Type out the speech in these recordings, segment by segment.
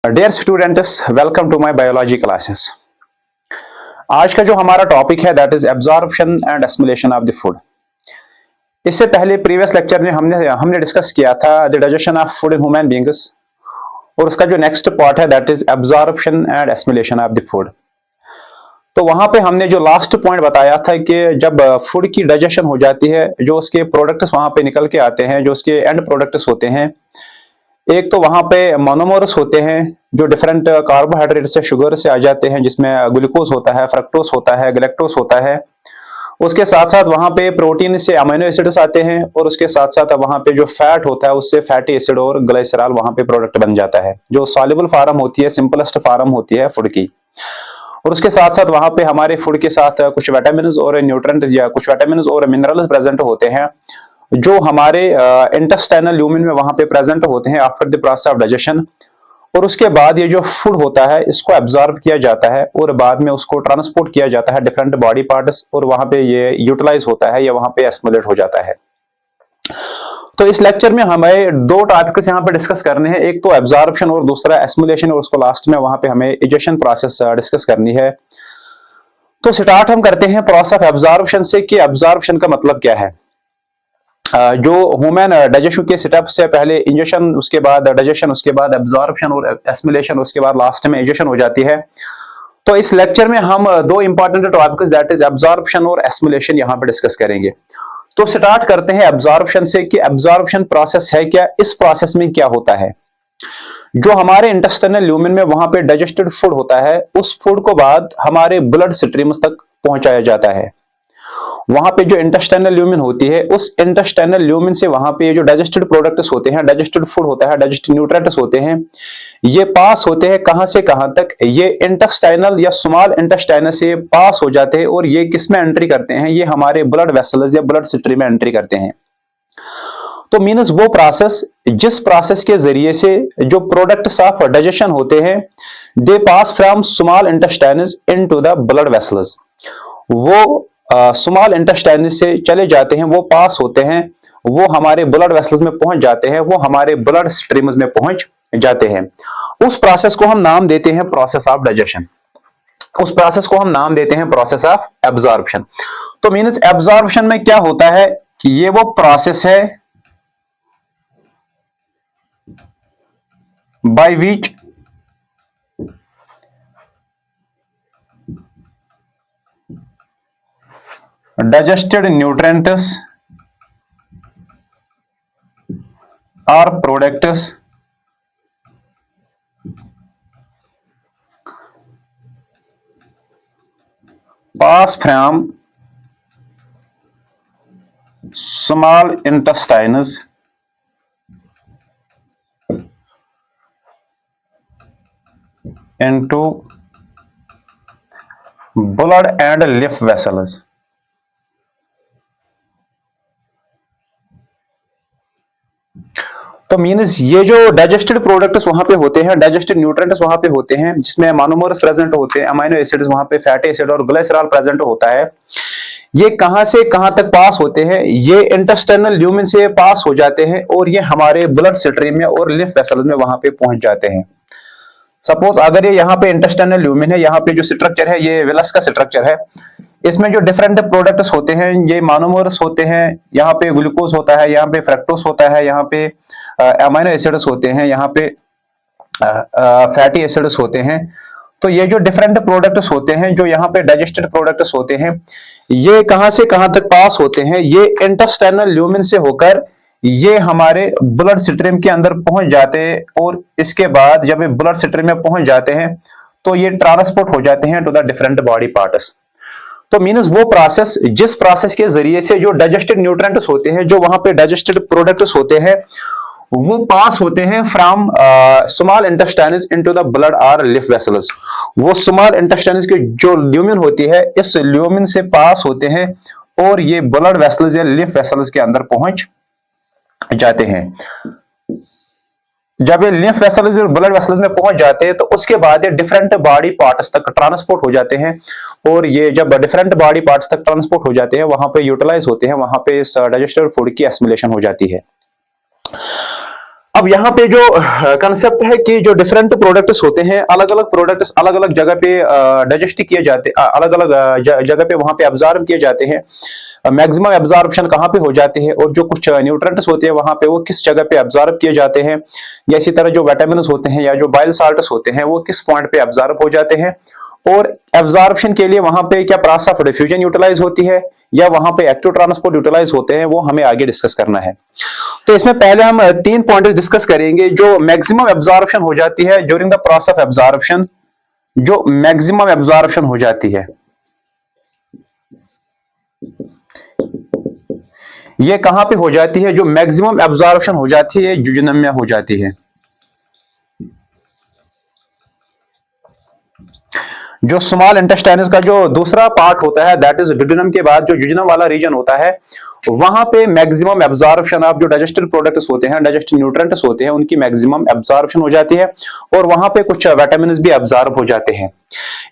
Dear students, welcome to my biology classes. आज का जो हमारा टॉपिक है that is absorption and assimilation of the food. इससे पहले प्रीवियस लेक्चर में हमने डिस्कस किया था the digestion of food in human beings, और उसका जो नेक्स्ट पार्ट है that is absorption and assimilation of the food. तो वहां पे हमने जो लास्ट पॉइंट बताया था कि जब फूड की डाइजेशन हो जाती है, जो उसके प्रोडक्ट्स वहां पे निकल के आते हैं, जो उसके एंड प्रोडक्ट्स होते हैं, एक तो वहां पे मोनोमर्स होते हैं जो डिफरेंट कार्बोहाइड्रेट से शुगर से आ जाते हैं, जिसमें ग्लूकोज होता है, फ्रक्टोज होता है, गैलेक्टोज होता है। उसके साथ साथ वहां पे प्रोटीन से अमीनो एसिड्स आते हैं, और उसके साथ साथ वहां पे जो फैट होता है उससे फैटी एसिड और ग्लाइसरॉल वहां पे प्रोडक्ट बन जाता है, जो सॉल्युबल फॉर्म होती है, सिंपलेस्ट फॉर्म होती है फूड की। और उसके साथ साथ वहां पे हमारे फूड के साथ कुछ विटामिन और न्यूट्रेंट या कुछ विटामिन और मिनरल्स प्रेजेंट होते हैं, जो हमारे इंटेस्टाइनल ल्यूमेन में वहां पे प्रेजेंट होते हैं after the process of digestion. और उसके बाद ये जो फूड होता है इसको एब्जॉर्ब किया जाता है और बाद में उसको ट्रांसपोर्ट किया जाता है डिफरेंट बॉडी पार्ट्स, और वहां पे ये यूटिलाइज होता है या वहां पे एसिमिलेट हो जाता है। तो इस लेक्चर में हमें दो टॉपिक्स यहाँ पे डिस्कस करने हैं, एक तो एब्जॉर्प्शन और दूसरा एसिमिलेशन, और उसको लास्ट में वहां पे हमें इजेशन प्रोसेस डिस्कस करनी है। तो स्टार्ट हम करते हैं प्रोसेस ऑफ एब्जॉर्प्शन से कि एब्जॉर्प्शन का मतलब क्या है। जो ह्यूमन डाइजेशन के सेटअप से पहले इंजेक्शन, उसके बाद डाइजेशन, उसके बाद एब्जॉर्प्शन और एसिमिलेशन, उसके बाद लास्ट में इंजेक्शन हो जाती है। तो इस लेक्चर में हम दो important topics that is absorption और एसिमिलेशन यहाँ पे डिस्कस करेंगे। तो स्टार्ट करते हैं एब्जॉर्प्शन से कि एब्जॉर्प्शन प्रोसेस है क्या, इस प्रोसेस में क्या होता है। जो हमारे इंटेस्टाइनल ल्यूमेन में वहां पे डाइजेस्टेड फूड होता है, उस फूड को बाद हमारे ब्लड स्ट्रीम्स तक पहुंचाया जाता है। वहां पे जो इंटेस्टाइनल ल्यूमेन होती है, उस इंटेस्टाइनल ल्यूमेन से वहां पे जो डाइजेस्टेड प्रोडक्ट्स होते हैं, डाइजेस्टेड फूड होता है, डाइजेस्टेड न्यूट्रिएंट्स होते हैं, ये पास होते हैं कहां से कहां तक, ये इंटेस्टाइनल या स्मॉल इंटेस्टाइन से पास हो जाते हैं, और ये किस में एंट्री करते हैं, ये हमारे ब्लड वेसल्स या ब्लड स्ट्रीम में एंट्री करते हैं। तो मीन्स वो प्रोसेस जिस प्रोसेस के जरिए से जो प्रोडक्ट्स ऑफ डाइजेशन होते हैं, they pass from small intestines into the blood vessels. वो स्मॉल इंटेस्टाइन से चले जाते हैं, वो पास होते हैं, वो हमारे ब्लड वेसल्स में पहुंच जाते हैं, वो हमारे ब्लड स्ट्रीम्स में पहुंच जाते हैं। उस प्रोसेस को हम नाम देते हैं प्रोसेस ऑफ डाइजेशन, उस प्रोसेस को हम नाम देते हैं प्रोसेस ऑफ एब्जॉर्प्शन। तो मीन्स एब्जॉर्प्शन में क्या होता है कि ये वो प्रोसेस है by which digested nutrients or products pass from small intestines into blood and lymph vessels। तो मीन्स ये जो डाइजेस्टेड प्रोडक्ट्स वहां पे होते हैं, डाइजेस्टेड न्यूट्रिएंट्स वहां पे होते हैं, जिसमें मोनोमर्स प्रेजेंट होते हैं, अमीनो एसिड्स वहां पे फैटी एसिड और ग्लाइसरॉल प्रेजेंट होता है, ये कहां से कहां तक पास होते हैं, ये इंटेस्टाइनल ल्यूमेन से पास हो जाते हैं, और ये हमारे ब्लड स्ट्रीम में और लिम्फ वेसल्स में वहां पे पहुंच जाते हैं। सपोज अगर ये यहाँ पे इंटेस्टाइनल ल्यूमेन है, यहाँ पे जो स्ट्रक्चर है ये विलस का स्ट्रक्चर है, इसमें जो डिफरेंट प्रोडक्ट्स होते हैं ये मोनोमर्स होते हैं, यहाँ पे ग्लूकोज होता है, यहाँ पे फ्रक्टोज होता है, यहाँ पे अमीनो एसिड्स होते हैं, यहाँ पे फैटी एसिड्स होते हैं। तो ये जो डिफरेंट प्रोडक्ट्स होते हैं, जो यहाँ पे डाइजेस्टेड प्रोडक्ट्स होते हैं, ये कहां से कहां तक पास होते हैं, ये इंटेस्टाइनल ल्यूमेन से होकर ये हमारे ब्लड स्ट्रीम के अंदर पहुंच जाते हैं, और इसके बाद जब ये ब्लड स्ट्रीम में पहुंच जाते हैं तो ये ट्रांसपोर्ट हो जाते हैं to the different body parts. तो मीन्स वो प्रोसेस जिस प्रोसेस के जरिए से जो डाइजेस्टेड न्यूट्रिएंट्स होते हैं, जो वहां पे डाइजेस्टेड प्रोडक्ट्स होते हैं, वो पास होते हैं from small intestines into the blood और लिम्फ वेसल्स। वो स्मॉल इंटेस्टाइन्स की जो ल्यूमेन होती है, इस ल्यूमेन से पास होते हैं और ये ब्लड वेसल्स या लिम्फ वेसल्स के अंदर पहुंच जाते हैं। जब ये लिम्फ वेसल्स और ब्लड वेसल्स में पहुंच जाते हैं तो उसके बाद ये डिफरेंट बॉडी पार्ट्स तक ट्रांसपोर्ट हो जाते हैं, और ये जब डिफरेंट बॉडी पार्ट्स तक ट्रांसपोर्ट हो जाते हैं वहां पे यूटिलाइज होते हैं, वहां पे इस डाइजेस्टेड फूड की एसिमिलेशन हो जाती है। अब यहाँ पे जो कंसेप्ट है कि जो डिफरेंट प्रोडक्ट्स होते हैं, अलग अलग प्रोडक्ट्स अलग अलग जगह पे डाइजेस्ट किए जाते, अलग अलग जगह पे वहां पे अब्जॉर्ब किए जाते हैं। मैक्सिमम एब्जॉर्प्शन कहाँ पे हो जाती है, और जो कुछ न्यूट्रेंट्स होते हैं वहां पे वो किस जगह पे एब्जॉर्ब किए जाते हैं, या इसी तरह जो विटामिन होते हैं या जो बाइल साल्ट्स होते हैं वो किस पॉइंट पे एब्जॉर्ब हो जाते हैं, और एब्जॉर्प्शन के लिए वहां पे क्या प्रोसेस ऑफ डिफ्यूजन यूटिलाइज होती है या वहां पे एक्टिव ट्रांसपोर्ट यूटिलाइज होते हैं, वो हमें आगे डिस्कस करना है। तो इसमें पहले हम 3 पॉइंट्स डिस्कस करेंगे। जो मैक्सिमम एब्जॉर्प्शन हो जाती है during the process of absorption, जो मैक्सिमम एब्जॉर्प्शन हो जाती है ये कहां पे हो जाती है, जो मैक्सिमम एब्जॉर्प्शन हो जाती है जुजिनम में हो जाती है। जो स्मॉल इंटेस्टाइनस का जो दूसरा पार्ट होता है दैट इज जुजिनम के बाद जो जुजिनम वाला रीजन होता है, वहां पे मैक्सिमम एब्जॉर्प्शन ऑफ जो डाइजेस्टिव प्रोडक्ट्स होते हैं, डाइजेस्टिव न्यूट्रिएंट्स होते हैं, उनकी मैक्सिमम एब्जॉर्प्शन हो जाती है, और वहां पे कुछ विटामिन भी एब्जॉर्ब हो जाते हैं।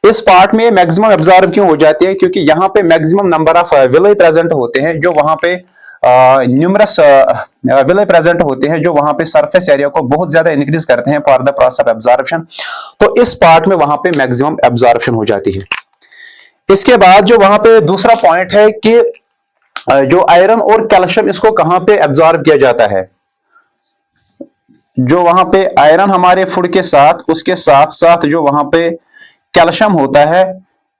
इस पार्ट में मैक्सिमम एब्जॉर्ब क्यों हो जाती है, क्योंकि यहाँ पे maximum number of villi present होते हैं, जो वहां पे न्यूमरस विलाई प्रेजेंट होते हैं, जो वहां पे सरफेस एरिया को बहुत ज्यादा इंक्रीज करते हैं for the process of absorption. तो इस पार्ट में वहां पे मैक्सिमम एब्जॉर्प्शन हो जाती है। इसके बाद जो वहां पे दूसरा पॉइंट है कि जो आयरन और कैल्शियम, इसको कहां पे एब्जॉर्ब किया जाता है। जो वहां पे आयरन हमारे फूड के साथ, उसके साथ साथ जो वहां पे कैल्शियम होता है,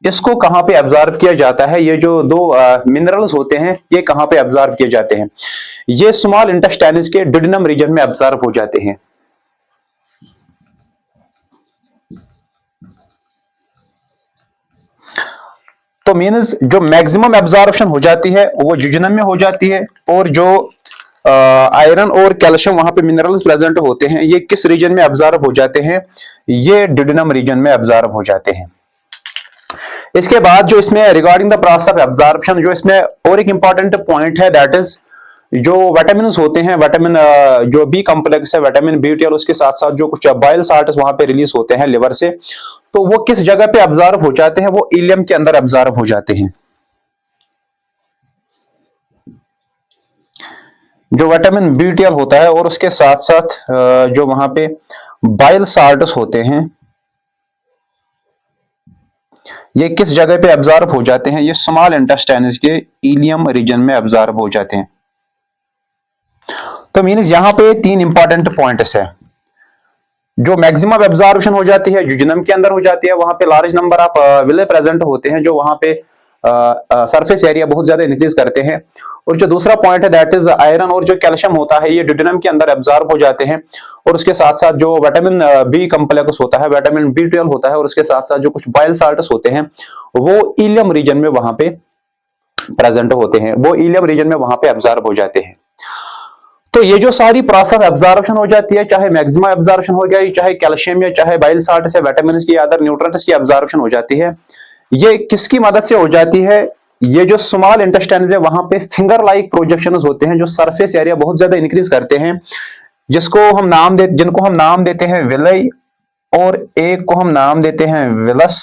इसको कहां पे एब्जॉर्ब किया जाता है। ये जो दो मिनरल्स होते हैं ये कहां पे एब्जॉर्ब किए जाते हैं, ये स्मॉल इंटेस्टाइन्स के डुडेनम रीजन में एब्जॉर्ब हो जाते हैं। तो मींस जो मैक्सिमम एब्जॉर्प्शन हो जाती है वो जुजिनम में हो जाती है, और जो आयरन और कैल्शियम वहां पे मिनरल्स प्रेजेंट होते हैं ये किस रीजन में एब्जॉर्ब हो जाते हैं, ये डुडेनम रीजन में एब्जॉर्ब हो जाते हैं। इसके बाद जो इसमें regarding the process of absorption, जो इसमें और एक इंपॉर्टेंट पॉइंट है दैट इज जो विटामिन होते हैं, विटामिन जो बी कॉम्प्लेक्स है, विटामिन बी12, उसके साथ साथ जो कुछ बाइल साल्ट्स वहां पे रिलीज होते हैं लिवर से, तो वो किस जगह पे एब्जॉर्ब हो जाते हैं, वो इलियम के अंदर एब्जॉर्ब हो जाते हैं। जो विटामिन बी12 होता है और उसके साथ साथ जो वहां पे बाइल साल्ट्स होते हैं, ये किस जगह पे एब्जॉर्ब हो जाते हैं, ये स्मॉल इंटेस्टाइन्स के इलियम रीजन में एब्जॉर्ब हो जाते हैं। तो मींस यहां पे 3 इंपॉर्टेंट पॉइंट्स है। जो मैक्सिमम एब्जॉर्प्शन हो जाती है जुजिनम के अंदर हो जाती है, वहां पे large number of villi present होते हैं, जो वहां पे सरफेस एरिया बहुत ज्यादा इंक्रीज करते हैं। और जो दूसरा पॉइंट है दैट इज आयरन और जो कैल्शियम होता है ये डुडेनम के अंदर एब्जॉर्ब हो जाते हैं, और उसके साथ साथ जो विटामिन बी कॉम्प्लेक्स होता है, विटामिन बी12 होता है, और उसके साथ साथ जो कुछ बाइल साल्ट्स होते हैं वो इलियम रीजन में वहां पे प्रेजेंट होते हैं, वो इलियम रीजन में वहां पे एब्जॉर्ब हो जाते हैं। तो ये जो सारी प्रोसेस एब्जॉर्प्शन हो जाती है, चाहे मैक्सिमम एब्जॉर्प्शन हो जाए, चाहे कैल्शियम या चाहे बाइल साल्ट से विटामिन की अदर न्यूट्रिएंट्स की एब्जॉर्प्शन हो जाती है, ये किसकी मदद से हो जाती है। ये जो स्मॉल इंटेस्टाइन है वहां पे फिंगर लाइक प्रोजेक्शंस होते हैं, जो सरफेस एरिया बहुत ज्यादा इंक्रीज करते हैं, जिनको हम नाम देते हैं विलई, और एक को हम नाम देते हैं विलस।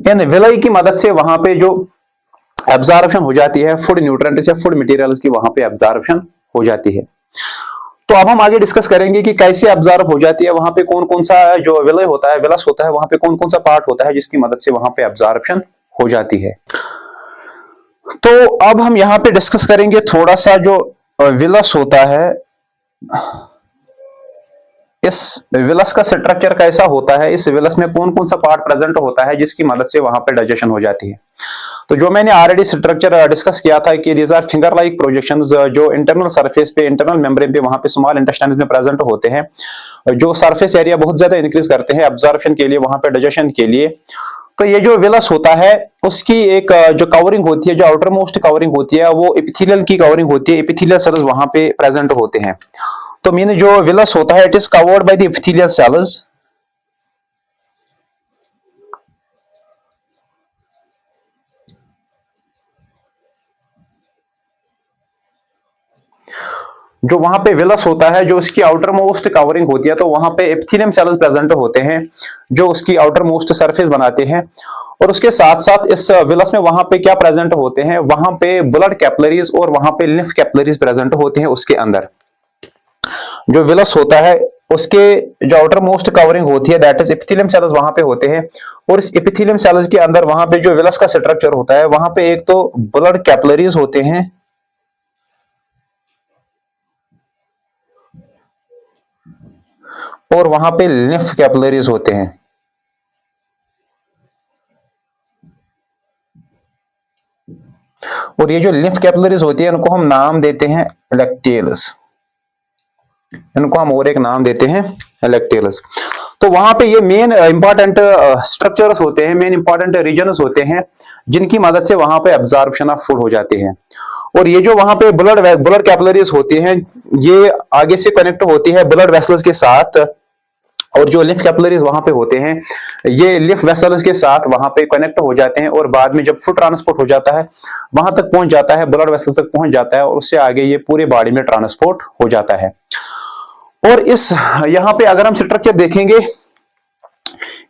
इन विलई की मदद से वहां पे जो एब्जॉर्प्शन हो जाती है फूड न्यूट्रिएंट्स या फूड मटेरियल्स की, वहां पे एब्जॉर्प्शन हो जाती है। तो अब हम आगे डिस्कस करेंगे कि कैसे एब्जॉर्ब हो जाती है, वहां पे कौन कौन सा जो विलय होता है, विलस होता है, वहां पे कौन कौन सा पार्ट होता है जिसकी मदद से वहां पे एब्जॉर्प्शन हो जाती है। तो अब हम यहां पे डिस्कस करेंगे थोड़ा सा जो विलस होता है, इस विलस का स्ट्रक्चर कैसा होता है, इस विलस में कौन कौन सा पार्ट प्रेजेंट होता है जिसकी मदद से वहां पे डाइजेशन हो जाती है। तो जो मैंने ऑलरेडी स्ट्रक्चर डिस्कस किया था कि these are finger like projections, जो इंटरनल सरफेस पे, इंटरनल मेम्ब्रेन पे वहां पे स्मॉल इंटेस्टाइन में प्रेजेंट होते हैं, जो सरफेस एरिया बहुत ज्यादा इंक्रीज करते हैं एब्जॉर्प्शन के लिए, वहां पे डाइजेशन के लिए। तो ये जो विलस होता है उसकी एक जो कवरिंग होती है, जो आउटर मोस्ट कवरिंग होती है, वो एपिथेलियल की कवरिंग होती है, एपिथेलियल सेल्स वहां पे प्रेजेंट होते हैं। तो मीन जो विलस होता है it is covered by the epithelial cells. जो वहां पे विलस होता है, जो उसकी आउटर मोस्ट कवरिंग होती है, तो वहां पे एपिथेलियम सेल्स प्रेजेंट होते हैं जो उसकी आउटर मोस्ट सरफेस बनाते हैं। और उसके साथ साथ इस विलस में वहां पे क्या प्रेजेंट होते हैं, वहां पे ब्लड कैपिलरीज और वहां पे लिम्फ कैपिलरीज प्रेजेंट होते हैं उसके अंदर। जो विलस होता है उसके जो आउटर मोस्ट कवरिंग होती है दैट इज एपिथेलियम सेल्स वहां पे होते हैं। और इस एपिथेलियम सेल्स के अंदर वहां पे जो विलस का स्ट्रक्चर होता है वहां पे एक तो ब्लड कैपिलरीज होते हैं और वहां पे लिम्फ कैपिलरीज होते हैं। और ये जो लिम्फ कैपिलरीज होती है इनको हम नाम देते हैं इलेक्टेल्स, इनको हम और एक नाम देते हैं इलेक्टेल्स। तो वहां पे ये मेन इंपॉर्टेंट स्ट्रक्चर्स होते हैं, मेन इंपॉर्टेंट रीजन्स होते हैं जिनकी मदद से वहां पे एब्जॉर्प्शन ऑफ फूड हो जाते हैं। और ये जो वहां पे ब्लड कैपिलरीज होती हैं ये आगे से कनेक्ट होती है ब्लड वेसल्स के साथ, और जो लिम्फ कैपिलरीज वहां पे होते हैं ये लिम्फ वेसल्स के साथ वहां पे कनेक्ट हो जाते हैं और बाद में जब फूड ट्रांसपोर्ट हो जाता है वहां तक पहुंच जाता है, ब्लड वेसल्स तक पहुंच जाता है और उससे आगे ये पूरे बॉडी में ट्रांसपोर्ट हो जाता है। और इस यहाँ पे अगर हम स्ट्रक्चर देखेंगे,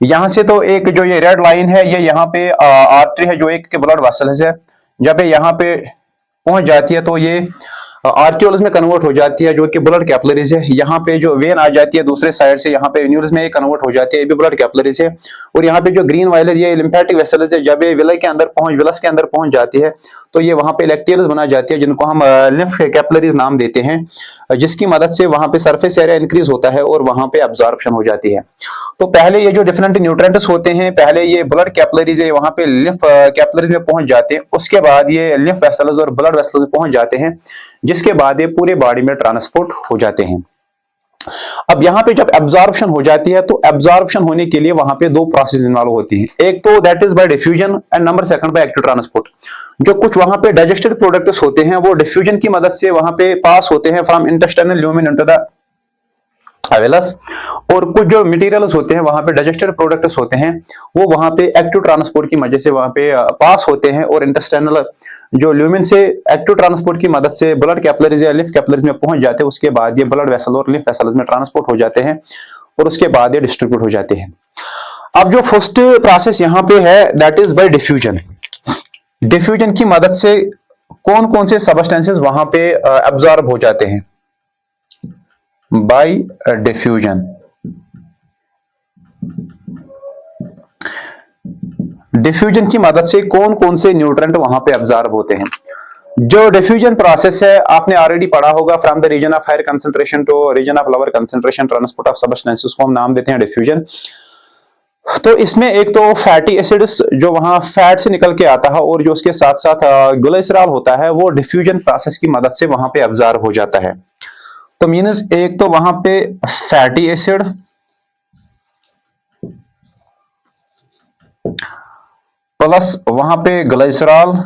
यहां से तो एक जो ये रेड लाइन है ये यहाँ पे आर्टरी है जो एक ब्लड वेसल्स है, जब ये यहाँ पे पहुंच जाती है तो ये आर्टियोल्स में कन्वर्ट हो जाती है जो कि ब्लड कैपिलरीज है। यहाँ पे जो वेन आ जाती है दूसरे साइड से यहाँ पे वेन्यूल्स में कन्वर्ट हो जाती है, ये भी ब्लड कैपिलरीज है। और यहाँ पे जो ग्रीन वायलेट ये लिम्फेटिक वेसल्स है, जब ये विलस के अंदर पहुंच जाती है तो ये वहां पे लेक्टेल्स बना जाती है जिनको हम लिम्फ कैपिलरीज नाम देते हैं, जिसकी मदद से वहां पे सरफेस एरिया इंक्रीज होता है और वहां पे एब्जॉर्प्शन हो जाती है। तो पहले ये जो डिफरेंट न्यूट्रिएंट्स होते हैं पहले ये ब्लड कैपिलरीज है वहां पे लिम्फ कैपिलरीज में पहुंच जाते हैं, उसके बाद ये लिम्फ वेसल्स और ब्लड वेसल्स में पहुंच जाते हैं, जिसके बाद ये पूरे बॉडी में ट्रांसपोर्ट हो जाते हैं। अब यहाँ पे जब एब्जॉर्प्शन हो जाती है तो एब्जॉर्प्शन होने के लिए वहां पे दो प्रोसेस इन्वॉल्व होती हैं, एक तो that is by diffusion and number second by active transport. जो कुछ वहां पे डाइजेस्टेड प्रोडक्ट्स होते हैं वो डिफ्यूजन की मदद से वहां पे पास होते हैं from intestinal lumen into the Wallace, और कुछ जो मटेरियल्स होते हैं वहां पे डाइजेस्टेड प्रोडक्ट्स होते हैं वो वहां पे एक्टिव ट्रांसपोर्ट की वजह से वहां पे पास होते हैं और इंटेस्टाइनल जो ल्यूमेन से एक्टिव ट्रांसपोर्ट की मदद से ब्लड कैपिलरीज या लिम्फ कैपिलरीज में पहुंच जाते हैं, उसके बाद ये ब्लड वेसल और लिम्फ वेसल्स में ट्रांसपोर्ट हो जाते हैं और उसके बाद ये डिस्ट्रीब्यूट हो जाते हैं। अब जो फर्स्ट प्रोसेस यहाँ पे है that is by diffusion. Diffusion की मदद से कौन कौन से सबस्टेंसेस वहां पे एब्जॉर्ब हो जाते हैं बाय डिफ्यूजन। डिफ्यूजन की मदद से कौन कौन से न्यूट्रिएंट वहां पे एब्जॉर्ब होते हैं। जो डिफ्यूजन प्रोसेस है आपने ऑलरेडी पढ़ा होगा, from the region of higher concentration to region of lower concentration transport of substances को हम नाम देते हैं डिफ्यूजन। तो इसमें एक तो फैटी एसिड्स जो वहां फैट से निकल के आता है और जो उसके साथ साथ ग्लिसरॉल होता है वो डिफ्यूजन प्रोसेस की मदद से वहां पे एब्जॉर्ब हो जाता है। तो मींस एक तो वहां पे फैटी एसिड प्लस वहां पे ग्लिसरॉल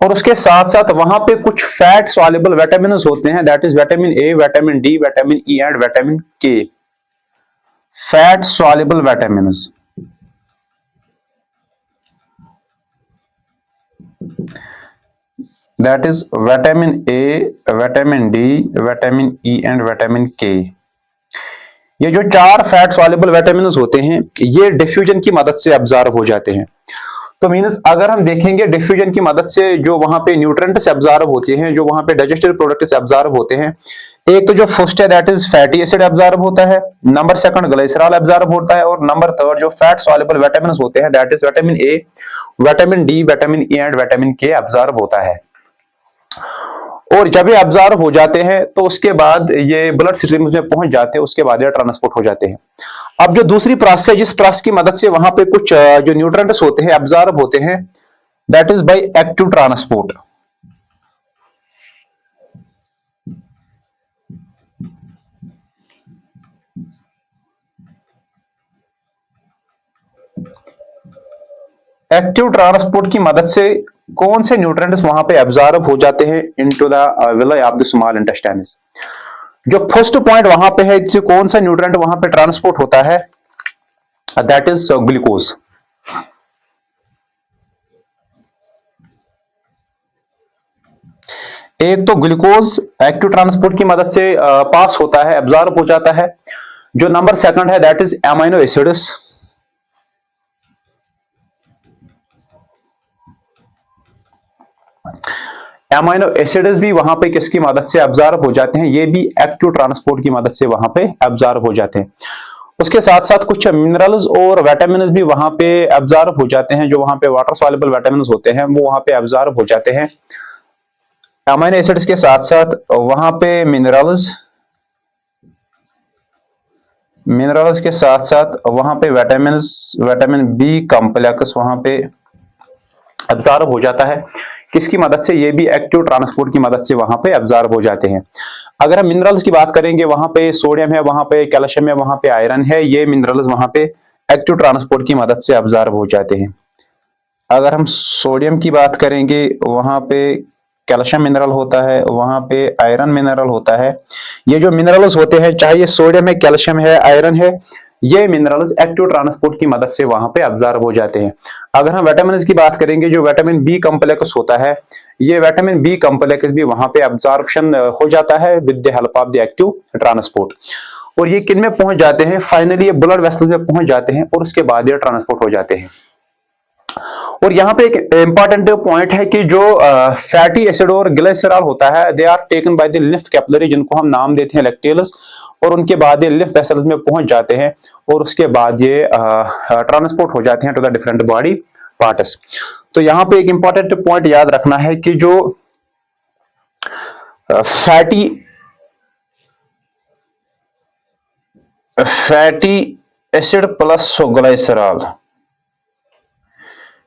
और उसके साथ साथ वहां पे कुछ फैट सॉल्युबल विटामिन होते हैं that is vitamin A, vitamin D, vitamin E and vitamin K. Fat soluble vitamin that is vitamin A, vitamin D, vitamin E and vitamin K. ये जो चार फैट सॉल्युबल विटामिन होते हैं ये diffusion की मदद से एब्जॉर्ब हो जाते हैं। तो मींस अगर हम देखेंगे डिफ्यूजन की मदद से जो वहां पे न्यूट्रिएंट्स एब्जॉर्ब होते हैं, जो वहां पे डाइजेस्टेड प्रोडक्ट्स एब्जॉर्ब होते हैं, एक तो जो फर्स्ट है that is fatty acid absorb होता है, नंबर सेकंड ग्लिसरॉल एब्जॉर्ब होता है और नंबर थर्ड जो फैट सॉल्युबल विटामिन होते हैं that is vitamin A, vitamin D, vitamin E and vitamin के एब्जॉर्ब होता है। और जब ये एब्जॉर्ब हो जाते हैं तो उसके बाद ये ब्लड स्ट्रीम में पहुंच जाते हैं, उसके बाद ये ट्रांसपोर्ट हो जाते हैं। अब जो दूसरी प्रोसेस है जिस प्रोसेस की मदद से वहां पे कुछ जो न्यूट्रिएंट्स होते हैं एब्जॉर्ब होते हैं that is by active transport. Active transport की मदद से कौन से न्यूट्रिएंट्स वहां पे एब्जॉर्ब हो जाते हैं into the villi of the small intestines. जो फर्स्ट पॉइंट वहां पे है कौन सा न्यूट्रिएंट वहां पे ट्रांसपोर्ट होता है दैट इज ग्लूकोज। एक तो ग्लूकोज एक्टिव ट्रांसपोर्ट की मदद से पास होता है, एब्जॉर्ब हो जाता है। जो नंबर सेकंड है that is amino acids. Amino acids भी वहां पे किसकी मदद से अब्जॉर्ब हो जाते हैं, ये भी एक्टिव ट्रांसपोर्ट की मदद से वहां पे अब्जॉर्ब हो जाते हैं। उसके साथ साथ कुछ मिनरल्स और विटामिन भी वहां पे अब्जॉर्ब हो जाते हैं, जो वहां पे वाटर सॉल्युबल विटामिन होते हैं वो वहां पे अब्जॉर्ब हो जाते हैं। अमीनो एसिड्स के साथ साथ वहां पे मिनरल्स के साथ साथ वहां पे विटामिन बी कॉम्प्लेक्स वहां पे अब्जॉर्ब हो जाता है। किसकी मदद से, ये भी एक्टिव ट्रांसपोर्ट की मदद से वहां पे अब्जॉर्ब हो जाते हैं। अगर हम मिनरल्स की बात करेंगे, वहां पे सोडियम है, वहां पे कैल्शियम है, वहां पे आयरन है, ये मिनरल्स वहां पे एक्टिव ट्रांसपोर्ट की मदद से अब्जॉर्ब हो जाते हैं। अगर हम सोडियम की बात करेंगे, वहां पे कैल्शियम मिनरल होता है, वहां पे आयरन मिनरल होता है। ये जो मिनरल्स होते हैं, चाहे ये सोडियम है, कैल्शियम है, आयरन है, ये मिनरल्स एक्टिव ट्रांसपोर्ट की मदद से वहां पे अब्जॉर्ब हो जाते हैं। अगर हम विटामिन की बात करेंगे, जो विटामिन बी कॉम्प्लेक्स होता है, ये विटामिन बी कॉम्प्लेक्स भी वहां पे अब्जॉर्प्शन हो जाता है with the help of the active transport. और ये किन में पहुंच जाते हैं, फाइनली ये ब्लड वेसल्स में पहुंच जाते हैं और उसके बाद ये ट्रांसपोर्ट हो जाते हैं। और यहाँ पे एक इंपॉर्टेंट पॉइंट है कि जो फैटी एसिड और ग्लिसरॉल होता है, they are taken by the lymph capillary, जिनको हम नाम देते हैं लैक्टेलस, और उनके बाद ये लिम्फ वेसल्स में पहुंच जाते हैं और उसके बाद ये ट्रांसपोर्ट हो जाते हैं to the different body parts. तो यहाँ पे एक इंपॉर्टेंट पॉइंट याद रखना है कि जो fatty fatty acid plus glycerol,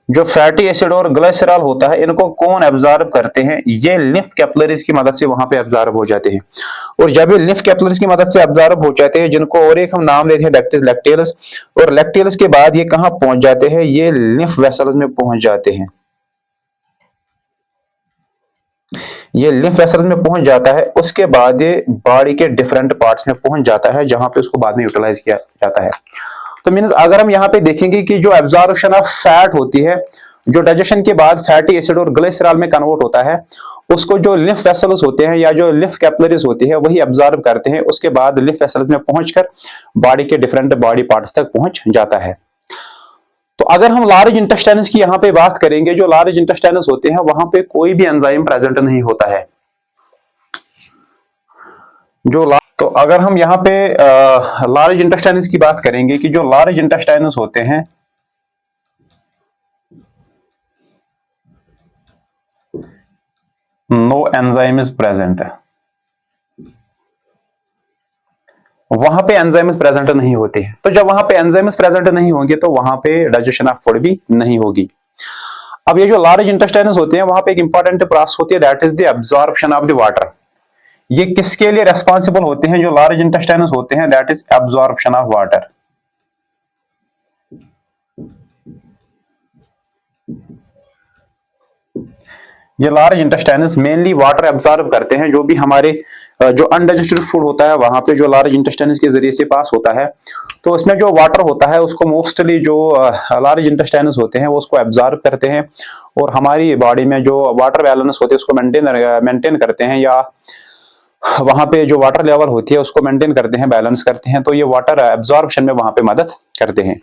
जो फैटी एसिड और ग्लिसरॉल होता है, इनको कौन एब्जॉर्ब करते हैं, ये लिम्फ कैपिलरीज की मदद से वहां पे एब्जॉर्ब हो जाते हैं। और जब ये लिम्फ कैपिलरीज की मदद से एब्जॉर्ब हो जाते हैं, जिनको और एक हम नाम देते हैं लैक्टेलस, और लैक्टेलस के बाद ये कहां पहुंच जाते हैं, ये लिम्फ वेसल्स में पहुंच जाते हैं। ये लिम्फ वेसल्स में पहुंच जाता है, उसके बाद ये बॉडी के डिफरेंट पार्ट्स में पहुंच जाता है, जहां पे उसको बाद में यूटिलाइज किया जाता है। तो मीन्स अगर हम यहाँ पे देखेंगे कि जो एब्जॉर्प्शन ऑफ फैट होती है, जो डाइजेशन के बाद फैटी एसिड और ग्लिसरॉल में कन्वर्ट होता है, उसको जो लिम्फ वेसल्स होते हैं या जो लिम्फ कैपिलरीज होती है वही एब्जॉर्ब करते हैं, उसके बाद लिम्फ वेसल्स में पहुंचकर बॉडी के डिफरेंट बॉडी पार्ट्स तक पहुंच जाता है। तो अगर हम लार्ज इंटेस्टाइन्स की यहाँ पे बात करेंगे, जो लार्ज इंटेस्टाइन्स होते हैं वहां पे कोई भी एंजाइम प्रेजेंट नहीं होता है। तो अगर हम यहाँ पे लार्ज इंटेस्टाइन्स की बात करेंगे कि जो लार्ज इंटेस्टाइन्स होते हैं, नो एंजाइम इज प्रेजेंट, वहां पे एंजाइम्स प्रेजेंट नहीं होते हैं। तो जब वहां पे एंजाइम्स प्रेजेंट नहीं होंगे तो वहां पे डाइजेशन ऑफ फूड भी नहीं होगी। अब ये जो लार्ज इंटेस्टाइन्स होते हैं, वहां पे एक इंपॉर्टेंट प्रोसेस होती है, that is the absorption of the water. ये किसके लिए रेस्पॉन्सिबल होते हैं, जो लार्ज इंटेस्टाइन्स होते हैं, that is absorption of water. ये large intestines mainly water absorb करते हैं, जो भी हमारे जो अनडाइजेस्टेड फूड होता है वहां पे जो लार्ज इंटेस्टाइन्स के जरिए से पास होता है, तो उसमें जो वाटर होता है उसको मोस्टली जो लार्ज इंटेस्टाइन्स होते हैं वो उसको एब्जॉर्ब करते हैं, और हमारी बॉडी में जो वाटर बैलेंस होते हैं उसको मेंटेन करते हैं, या वहां पे जो वाटर लेवल होती है उसको मेंटेन करते हैं, बैलेंस करते हैं। तो ये वाटर एब्जॉर्प्शन में वहां पे मदद करते हैं।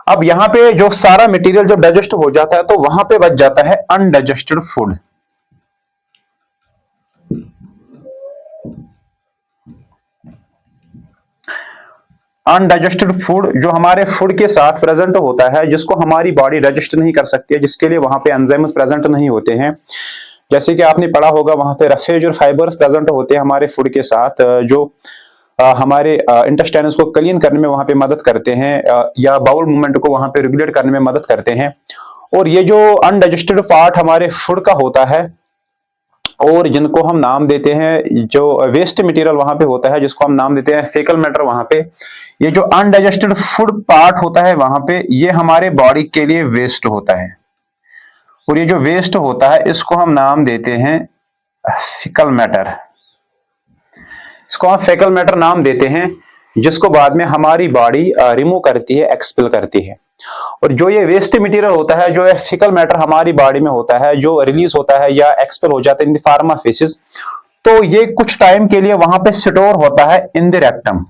अब यहाँ पे जो सारा मटेरियल जब डाइजेस्ट हो जाता है तो वहां पे बच जाता है अनडाइजेस्टेड फूड। अनडाइजेस्टेड फूड जो हमारे फूड के साथ प्रेजेंट होता है, जिसको हमारी बॉडी डाइजेस्ट नहीं कर सकती है, जिसके लिए वहां पे एंजाइम्स प्रेजेंट नहीं होते हैं। जैसे कि आपने पढ़ा होगा, वहां पे रफेज और फाइबर्स प्रेजेंट होते हैं हमारे फूड के साथ, जो हमारे इंटेस्टाइन्स को क्लीन करने में वहां पे मदद करते हैं, या बाउल मूवमेंट को वहां पे रेगुलेट करने में मदद करते हैं। और ये जो अनडाइजेस्टेड पार्ट हमारे फूड का होता है, और जिनको हम नाम देते हैं, जो वेस्ट मटेरियल वहां पे होता है जिसको हम नाम देते हैं फेकल मैटर, वहां पे ये जो अनडाइजेस्टेड फूड पार्ट होता है वहां पे ये हमारे बॉडी के लिए वेस्ट होता है। और ये जो वेस्ट होता है इसको हम नाम देते हैं फेकल मैटर। इसको हम फेकल मैटर नाम देते हैं, जिसको बाद में हमारी बॉडी रिमूव करती है, एक्सपेल करती है। और जो ये वेस्ट मटेरियल होता है, जो फेकल मैटर हमारी बॉडी में होता है, जो रिलीज होता है या एक्सपेल हो जाता है in the form of faces, तो ये कुछ टाइम के लिए वहां पे स्टोर होता है इन द रेक्टम।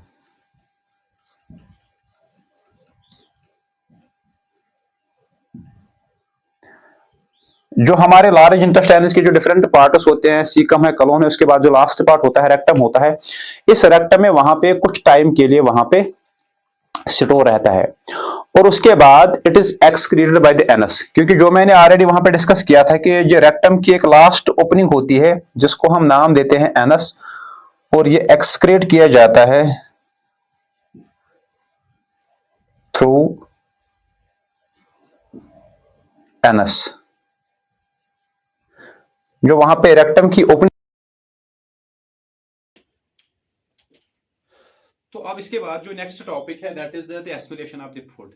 जो हमारे लार्ज इंटेस्टाइनस के जो डिफरेंट पार्ट्स होते हैं, सीकम है, कलोन है, उसके बाद जो लास्ट पार्ट होता है रेक्टम होता है, इस रेक्टम में वहां पे कुछ टाइम के लिए वहां पे स्टोर रहता है और उसके बाद it is excreted by the anus. क्योंकि जो मैंने ऑलरेडी वहां पे डिस्कस किया था कि जो रेक्टम की एक लास्ट ओपनिंग होती है जिसको हम नाम देते हैं एनस, और ये एक्सक्रीट किया जाता है थ्रू एनस। जो वहां पे रेक्टम की ओपनिंग, तो अब इसके बाद जो नेक्स्ट टॉपिक है that is the aspiration of the food.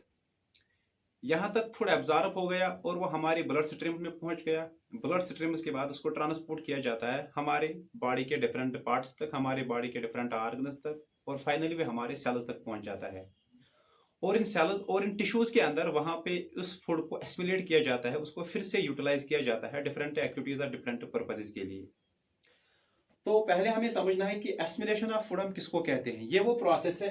यहां तक फूड एब्जॉर्ब हो गया और वो हमारी ब्लड स्ट्रीम में पहुंच गया। ब्लड स्ट्रीम्स के बाद उसको ट्रांसपोर्ट किया जाता है हमारे बॉडी के डिफरेंट पार्ट्स तक, हमारे बॉडी के डिफरेंट ऑर्गन्स तक, और फाइनली वो हमारे सेल्स तक पहुंच जाता है। और इन सेल्स और इन टिश्यूज के अंदर वहां पे उस फूड को एसिमिलेट किया जाता है, उसको फिर से यूटिलाइज किया जाता है डिफरेंट एक्टिविटीज और डिफरेंट पर्पसेस के लिए। तो पहले हमें समझना है कि एसिमिलेशन ऑफ फूड हम किसको कहते हैं। ये वो प्रोसेस है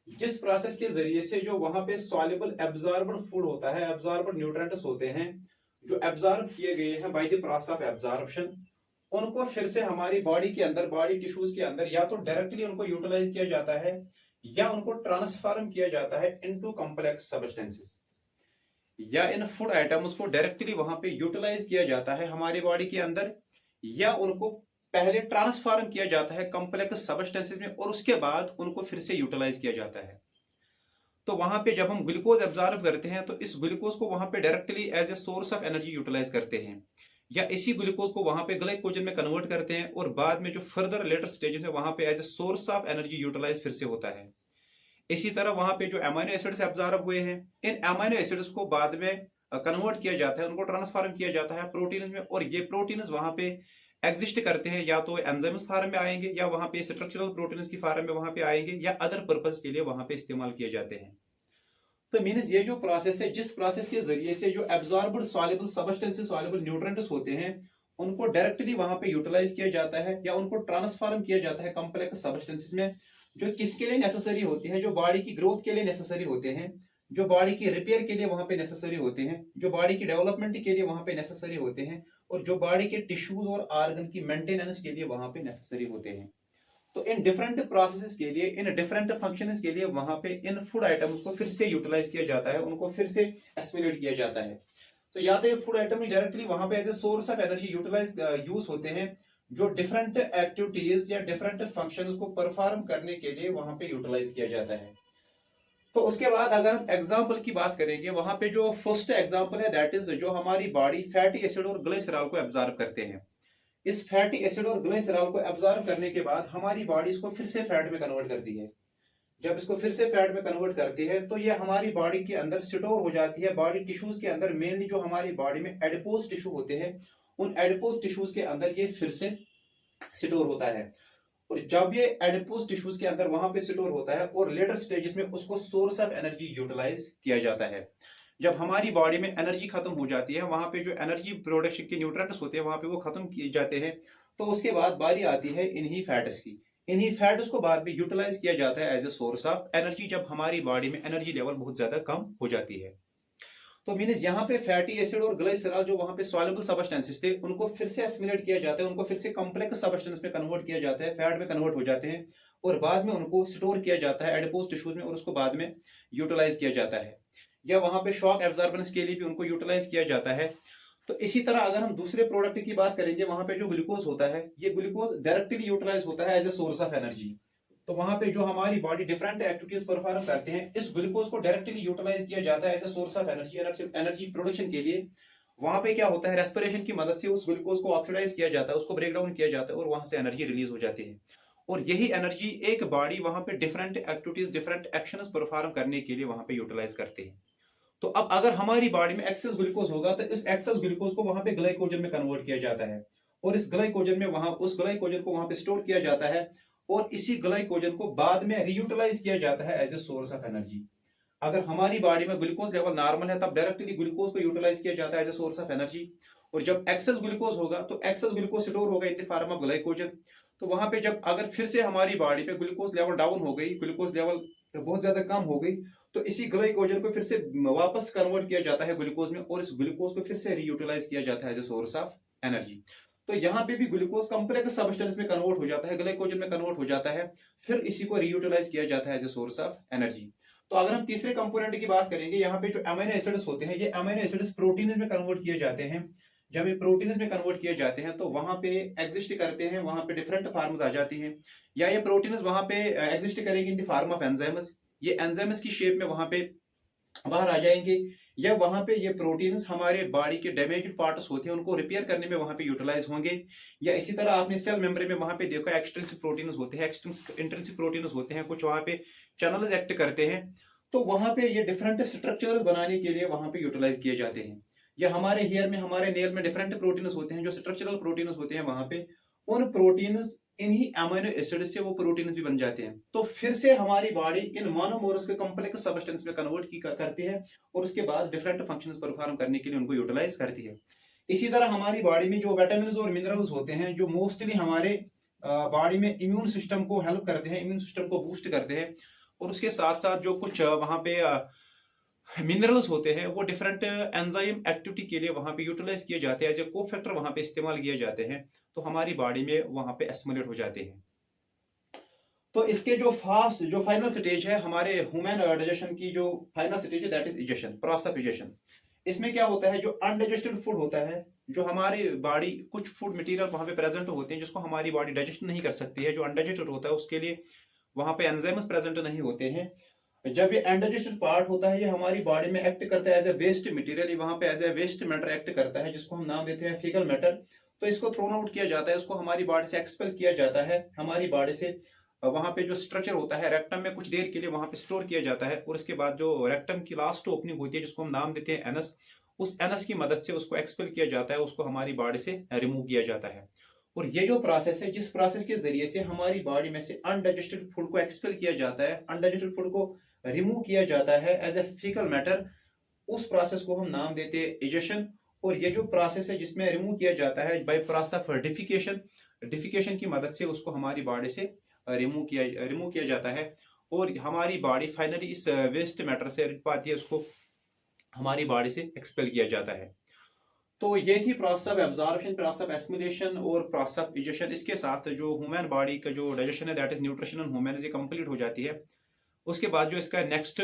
जिस प्रोसेस के जरिए से जो वहां पे सॉल्युबल एब्जॉर्बड फूड होता है, एब्जॉर्बड न्यूट्रिएंट्स होते हैं जो एब्जॉर्ब किए गए हैं by the process of absorption, उनको फिर से हमारी बॉडी के अंदर, बॉडी टिश्यूज के अंदर या तो डायरेक्टली उनको यूटिलाइज किया जाता है या उनको ट्रांसफॉर्म किया जाता है इनटू कॉम्प्लेक्स सब्सटेंसेस। या इन फूड आइटम्स को डायरेक्टली वहां पे यूटिलाइज किया जाता है हमारी बॉडी के अंदर, या उनको पहले ट्रांसफॉर्म किया जाता है कॉम्प्लेक्स सब्सटेंसेस में और उसके बाद उनको फिर से यूटिलाइज किया जाता है। तो वहां पे जब हम ग्लूकोज एब्जॉर्ब करते हैं तो इस ग्लूकोज को वहां पे directly as a source of energy utilize करते हैं, या इसी ग्लूकोज को वहां पे ग्लाइकोजन में कन्वर्ट करते हैं और बाद में जो फर्दर लेटर स्टेज है वहां पे as a source of energy utilize फिर से होता है। इसी तरह वहां पे जो अमीनो एसिड्स एब्जॉर्ब हुए हैं, इन अमीनो एसिड्स को बाद में कन्वर्ट किया जाता है, उनको ट्रांसफॉर्म किया जाता है प्रोटीन में, और ये प्रोटीन वहां पे एग्जिस्ट करते हैं, या तो एंजाइम्स फॉर्म में आएंगे या वहां पे स्ट्रक्चरल प्रोटीन्स की फॉर्म में वहां पे आएंगे, या अदर पर्पस के लिए वहां पे इस्तेमाल किए जाते हैं। तो मीन्स ये जो प्रोसेस है, जिस प्रोसेस के जरिए से जो absorbed soluble substances, soluble nutrients होते हैं, उनको डायरेक्टली वहां पे यूटिलाइज किया जाता है या उनको ट्रांसफॉर्म किया जाता है कॉम्प्लेक्स सब्सटेंसेस में, जो किसके लिए नेसेसरी होती हैं, जो बॉडी की ग्रोथ के लिए नेसेसरी होते हैं, जो बॉडी की रिपेयर के लिए वहां पे नेसेसरी होते हैं, जो बॉडी की डेवलपमेंट के लिए वहां पे नेसेसरी होते हैं, और जो बॉडी के टिश्यूज और ऑर्गन की मेंटेनेंस के लिए वहां पे नेसेसरी होते हैं। तो इन डिफरेंट प्रोसेसेस के लिए, इन डिफरेंट फंक्शंस के लिए वहां पे इन फूड आइटम्स को फिर से यूटिलाइज किया जाता है, उनको फिर से एसिमिलेट किया जाता है। तो या तो ये फूड आइटम डायरेक्टली वहां पे as a source of energy utilize use होते हैं, जो डिफरेंट एक्टिविटीज या डिफरेंट फंक्शंस को परफॉर्म करने के लिए वहां पे यूटिलाइज किया जाता है। तो उसके बाद अगर हम एग्जाम्पल की बात करेंगे, वहां पे जो फर्स्ट एग्जाम्पल है दैट इज जो हमारी बॉडी फैटी एसिड और ग्लिसरॉल को एब्जॉर्ब करते हैं। इस फैटी एसिड और ग्लिसरॉल को एब्जॉर्ब करने के बाद हमारी बॉडी इसको फिर से फैट में कन्वर्ट करती है। जब इसको फिर से फैट में कन्वर्ट करती है तो ये हमारी बॉडी के अंदर स्टोर हो जाती है, बॉडी टिश्यूज के अंदर, मेनली जो हमारी बॉडी में एडिपोज टिश्यू होते हैं, उन एडिपोज टिश्यूज के अंदर ये फिर से स्टोर होता है। और जब ये एडिपोज टिश्यूज के अंदर वहां पे स्टोर होता है और लेटर स्टेजेस में उसको सोर्स ऑफ एनर्जी यूटिलाइज किया जाता है। जब हमारी बॉडी में एनर्जी खत्म हो जाती है, वहां पे जो एनर्जी प्रोडक्शन के न्यूट्रिएंट्स होते हैं वहां पे वो खत्म किए जाते हैं, तो उसके बाद बारी आती है इन्हीं फैट्स की। इन्हीं फैट्स को बाद में यूटिलाइज किया जाता है as a source of energy, जब हमारी बॉडी में एनर्जी लेवल बहुत ज्यादा कम हो जाती है। तो मीन्स यहाँ पे फैटी एसिड और ग्लाइसरॉल जो वहां पे सॉल्युबल सब्सटेंसेस थे, उनको फिर से एसिमिलेट किया जाता है, उनको फिर से कॉम्प्लेक्स सब्सटेंस में कन्वर्ट किया जाता है, फैट में कन्वर्ट हो जाते हैं, और बाद में उनको स्टोर किया जाता है एडिपोज टिश्यूज में और उसको बाद में यूटिलाइज किया जाता है, या वहां पे शॉक एब्जॉर्बेंस के लिए भी उनको यूटिलाइज किया जाता है। तो इसी तरह अगर हम दूसरे प्रोडक्ट की बात करेंगे, वहां पे जो ग्लूकोज होता है, ये ग्लूकोज डायरेक्टली यूटिलाइज होता है as a source of energy. तो वहां पे जो हमारी बॉडी डिफरेंट एक्टिविटीज परफॉर्म करते हैं, इस ग्लूकोज को डायरेक्टली यूटिलाइज किया जाता है as a source of energy, energy production के लिए। वहां पे क्या होता है, रेस्पिरेशन की मदद से उस ग्लूकोज को ऑक्सीडाइज किया जाता है, उसको ब्रेक डाउन किया जाता है और वहां से एनर्जी रिलीज हो जाती है। और यही एनर्जी एक बॉडी वहां पे different activities, different actions perform करने के लिए वहां पे यूटिलाइज करते हैं। तो अब अगर हमारी बॉडी में एक्सेस ग्लूकोज होगा तो इस एक्सेस ग्लूकोज को वहां पे ग्लाइकोजन में कन्वर्ट किया जाता है, और इस ग्लाइकोजन में वहां उस ग्लाइकोजन को वहां पे स्टोर किया जाता है, और इसी ग्लाइकोजन को बाद में रीयूटिलाइज किया जाता है as a source of energy. अगर हमारी बॉडी में ग्लूकोज लेवल नॉर्मल है तब डायरेक्टली ग्लूकोज को यूटिलाइज किया जाता है as a source of energy, और जब एक्सेस ग्लूकोज होगा तो एक्सेस ग्लूकोज स्टोर होगा in the form of glycogen. तो वहां पे जब अगर फिर से हमारी बॉडी पे ग्लूकोज लेवल डाउन हो गई, ग्लूकोज लेवल बहुत ज्यादा कम हो गई, तो इसी ग्लाइकोजन को फिर से वापस कन्वर्ट किया जाता है ग्लूकोज में, और इस ग्लूकोज को फिर से रीयूटिलाइज किया जाता है as a source of energy. तो यहाँ पे भी ग्लूकोज कम्प्लेक्स सब्सटेंस में कन्वर्ट हो जाता है, ग्लाइकोजन में कन्वर्ट हो जाता है, फिर इसी को रीयूटिलाइज किया जाता है as a source of energy. तो अगर हम तीसरे कंपोनेंट की बात करेंगे, यहाँ पे जो अमीनो एसिड्स होते हैं, ये अमीनो एसिड्स प्रोटीन्स में कन्वर्ट किए जाते हैं। जब ये प्रोटीन्स में कन्वर्ट किए जाते हैं तो वहां पे एग्जिस्ट करते हैं, वहां पे डिफरेंट फार्म्स आ जाती हैं, या ये प्रोटीन्स वहां पे एग्जिस्ट करेंगे in the form of enzymes. ये एंजाइम्स की शेप में वहां पे बाहर आ जाएंगे, या वहां पे ये प्रोटीन्स हमारे बॉडी के डैमेज्ड पार्ट्स होते हैं उनको रिपेयर करने में वहां पे यूटिलाइज होंगे। या इसी तरह आपने सेल मेम्ब्रेन में वहां पे देखा एक्सट्रिंसिक प्रोटीन्स होते हैं, इंट्रिंसिक प्रोटीन्स होते हैं, कुछ वहां पे चैनल्स एक्ट करते हैं। तो वहां पे ये डिफरेंट स्ट्रक्चर्स बनाने के लिए वहां पे यूटिलाइज किए जाते हैं। या हमारे हेयर में, हमारे नेल में डिफरेंट प्रोटीन्स होते हैं जो स्ट्रक्चरल प्रोटीन्स होते हैं वहां पे, उन प्रोटीन्स इन्हीं अमीनो एसिड से वो प्रोटीन्स भी बन जाते हैं। तो फिर से हमारी बॉडी इन मोनोमर्स के कॉम्प्लेक्स सब्सटेंस में कन्वर्ट करती है, और उसके बाद डिफरेंट फंक्शंस परफॉर्म करने के लिए उनको यूटिलाइज करती है। इसी तरह हमारी बॉडी में जो विटामिन और मिनरल्स होते हैं, जो मोस्टली हमारे बॉडी में इम्यून सिस्टम को हेल्प करते हैं, इम्यून सिस्टम को बूस्ट करते हैं, और उसके साथ साथ जो कुछ वहां पे मिनरल्स होते हैं वो डिफरेंट एंजाइम एक्टिविटी के लिए वहां पे यूटिलाइज किए जाते हैं, एज ए को फैक्टर वहां पे इस्तेमाल किए जाते हैं, तो हमारी बॉडी में वहां पे एस्टिमुलेट हो जाते हैं। तो इसके जो फाइनल स्टेज है हमारे ह्यूमन डाइजेशन की, जो फाइनल स्टेज है that is egestion, process of egestion. इसमें क्या होता है, जो अनडाइजेस्टेड फूड होता है, जो हमारी बॉडी, कुछ फूड मटेरियल वहां पे प्रेजेंट होते हैं जिसको हमारी बॉडी डाइजेस्ट नहीं कर सकती है, जो अनडाइजेस्टेड होता है उसके लिए वहां पे एंजाइम्स प्रेजेंट नहीं होते हैं। जब ये अनडाइजेस्टेड पार्ट होता है, ये हमारी बॉडी में एक्ट करता है एज ए वेस्ट मटेरियल, ये वहां पे as a waste matter act करता है, जिसको हम नाम देते हैं फीकल मैटर। तो इसको थ्रोन आउट किया जाता है, उसको हमारी बॉडी से एक्सपेल किया जाता है, हमारी बॉडी से वहां पे जो स्ट्रक्चर होता है रेक्टम में कुछ देर के लिए वहां पे स्टोर किया जाता है, और उसके बाद जो रेक्टम की लास्ट ओपनिंग होती है जिसको हम नाम देते हैं एनस, उस एनस की मदद से उसको एक्सपेल किया जाता है, उसको हमारी बॉडी से रिमूव किया जाता है। और ये जो प्रोसेस है, जिस प्रोसेस के जरिए से हमारी बॉडी में से अनडाइजेस्टेड फूड को एक्सपेल किया जाता है, अनडाइजेस्टेड फूड को रिमूव किया जाता है एज ए फीकल मैटर, उस प्रोसेस को हम नाम देते हैं इजेशन। और ये जो प्रोसेस है जिसमें रिमूव किया जाता है by process of defecation, defecation की मदद से उसको हमारी बॉडी से रिमूव किया जाता है, और हमारी बॉडी फाइनली इस वेस्ट मैटर से पाती है, उसको हमारी बॉडी से एक्सपेल किया जाता है। तो ये थी process of absorption, process of assimilation और प्रोसेस ऑफ इजेशन। इसके साथ जो ह्यूमन बॉडी का जो डाइजेशन है that is nutrition in human, ये कंप्लीट हो जाती है। उसके बाद जो इसका नेक्स्ट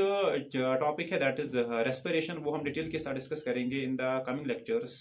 टॉपिक है दैट इज रेस्पिरेशन, वो हम डिटेल के साथ डिस्कस करेंगे इन द कमिंग लेक्चर्स।